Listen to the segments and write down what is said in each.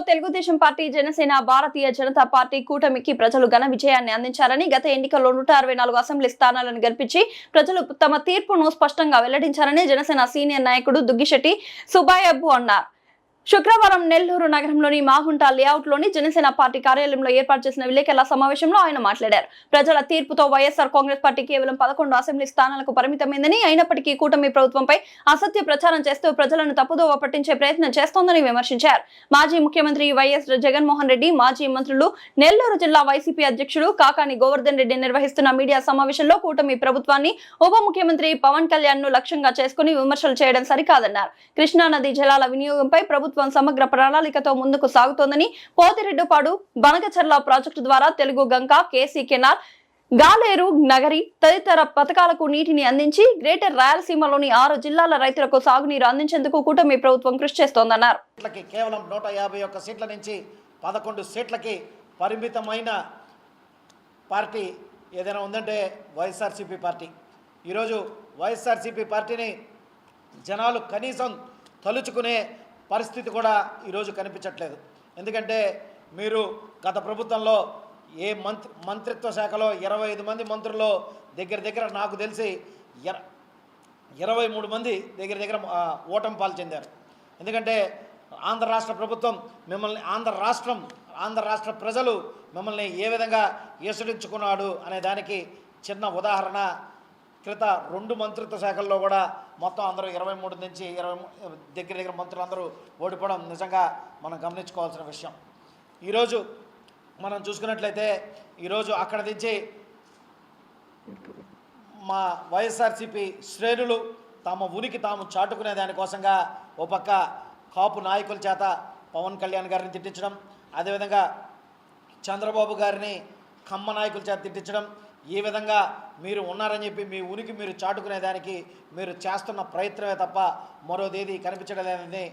Telugu Desam party, Janasena, Bharatiya Janata party కూటమికి ప్రజలు ఘన విజయాన్ని అందించారని, గత ఎన్నికల్లో 164 అసెంబ్లీ స్థానాలను గెలిపించి ప్రజలు తమ తీర్పును స్పష్టంగా వెల్లడించారని జనసేన సీనియర్ నాయకుడు దుగ్గిశెట్టి సుబ్బయ్యబు అన్నారు. శుక్రవారం నెల్లూరు నగరంలోని మాగుంట లేఅవుట్ లోని జనసేన పార్టీ కార్యాలయంలో ఏర్పాటు చేసిన విలేకరుల సమావేశంలో ఆయన మాట్లాడారు. ప్రజల తీర్పుతో వైఎస్ఆర్ కాంగ్రెస్ పార్టీ కేవలం 11 అసెంబ్లీ స్థానాలకు పరిమితమైందని, అయినప్పటికీ కూటమి ప్రభుత్వంపై అసత్య ప్రచారం చేస్తూ ప్రజలను తప్పుదోవ పట్టించే ప్రయత్నం చేస్తోందని విమర్శించారు. మాజీ ముఖ్యమంత్రి వైఎస్ జగన్మోహన్ రెడ్డి, మాజీ మంత్రులు, నెల్లూరు జిల్లా వైసీపీ అధ్యక్షుడు కాకాని గోవర్ధన్ రెడ్డి నిర్వహిస్తున్న మీడియా సమావేశంలో కూటమి ప్రభుత్వాన్ని, ఉప ముఖ్యమంత్రి పవన్ కళ్యాణ్ ను లక్ష్యంగా చేసుకుని విమర్శలు చేయడం సరికాదన్నారు. కృష్ణా నది జలాల వినియోగంపై ప్రభుత్వం సమగ్ర ప్రణాళికతో ముందుకు సాగుతోందని, పోతిరెడ్డిపాడు, బనకచర్ల ప్రాజెక్టు ద్వారా తెలుగు గంగ, కేసీ కెనాల్, గాలేరు నగరి తదితర పథకాలకు నీటిని అందించి గ్రేటర్ రాయలసీమలోని 6 జిల్లాల రైతులకు సాగునీరు అందించేందుకు కూటమి ప్రభుత్వం కృషి చేస్తోందన్నారు. కేవలం 151 సీట్ల నుంచి 11 సీట్లకి పరిమితమైన పార్టీ ఏదైనా ఉందంటే వైఎస్ఆర్సీపీ పార్టీ. ఈరోజు వైఎస్ఆర్సీపీ పార్టీని జనాలు కనీసం తలుచుకునే పరిస్థితి కూడా ఈరోజు కనిపించట్లేదు. ఎందుకంటే మీరు గత ప్రభుత్వంలో మంత్రిత్వ శాఖలో 25 మంది మంత్రుల్లో దగ్గర నాకు తెలిసి 23 మంది దగ్గర ఓటమి పాలు చెందారు. ఎందుకంటే ఆంధ్ర రాష్ట్ర ప్రభుత్వం మిమ్మల్ని, ఆంధ్ర రాష్ట్ర ప్రజలు మిమ్మల్ని ఏ విధంగా ఈసడించుకున్నాడు అనే దానికి చిన్న ఉదాహరణ క్రిత 2 మంత్రిత్వ శాఖల్లో కూడా మొత్తం అందరూ 23 నుంచి 20 దగ్గర మంత్రులు అందరూ ఓడిపోవడం నిజంగా మనం గమనించుకోవాల్సిన విషయం. ఈరోజు మనం చూసుకున్నట్లయితే ఈరోజు అక్కడ నుంచి మా వైఎస్ఆర్సీపీ శ్రేణులు తమ ఉనికి తాము చాటుకునే దానికోసంగా ఓ పక్క కాపు నాయకుల చేత పవన్ కళ్యాణ్ గారిని తిట్టించడం, అదేవిధంగా చంద్రబాబు గారిని కమ్మ నాయకుల చేత తిట్టించడం, ఈ విధంగా మీరు ఉన్నారని చెప్పి మీ ఉనికి మీరు చాటుకునే దానికి మీరు చేస్తున్న ప్రయత్నమే తప్ప మరోదేది కనిపించడం లేదని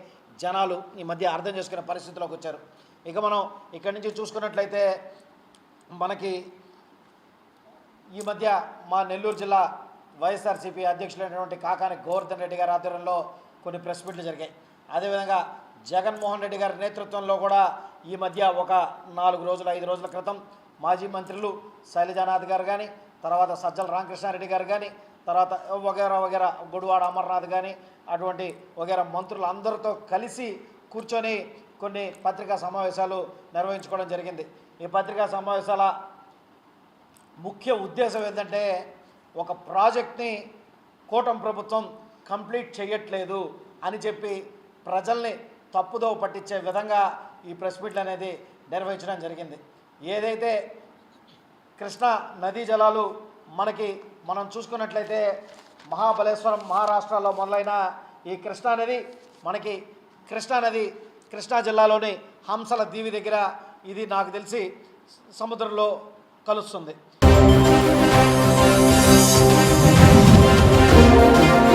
జనాలు ఈ మధ్య అర్థం చేసుకునే పరిస్థితిలోకి వచ్చారు. ఇక మనం ఇక్కడి నుంచి చూసుకున్నట్లయితే మనకి ఈ మధ్య మా నెల్లూరు జిల్లా వైఎస్ఆర్సీపీ అధ్యక్షులైనటువంటి కాకాని గోవర్ధన్ రెడ్డి గారి ఆధ్వర్యంలో కొన్ని ప్రెస్ మీట్లు జరిగాయి. అదేవిధంగా జగన్మోహన్ రెడ్డి గారి నేతృత్వంలో కూడా ఈ మధ్య ఒక 4 రోజులు 5 రోజుల క్రితం మాజీ మంత్రులు శైలజానాథ్ గారు కానీ, తర్వాత సజ్జల రామకృష్ణారెడ్డి గారు కానీ, తర్వాత వగేరా గుడివాడ అమర్నాథ్ కానీ, అటువంటి వగేరా మంత్రులు అందరితో కలిసి కూర్చొని కొన్ని పత్రికా సమావేశాలు నిర్వహించుకోవడం జరిగింది. ఈ పత్రికా సమావేశాల ముఖ్య ఉద్దేశం ఏంటంటే, ఒక ప్రాజెక్ట్ని కూటమి ప్రభుత్వం కంప్లీట్ చేయట్లేదు అని చెప్పి ప్రజల్ని తప్పుదోవ పట్టించే విధంగా ఈ ప్రెస్ మీట్లు అనేది నిర్వహించడం జరిగింది. ఏదైతే కృష్ణా నదీ జలాలు మనం చూసుకున్నట్లయితే మహాబలేశ్వరం మహారాష్ట్రలో మొదలైన ఈ కృష్ణా నది కృష్ణా జిల్లాలోని హంసల దీవి దగ్గర ఇది నాకు తెలిసి సముద్రంలో కలుస్తుంది.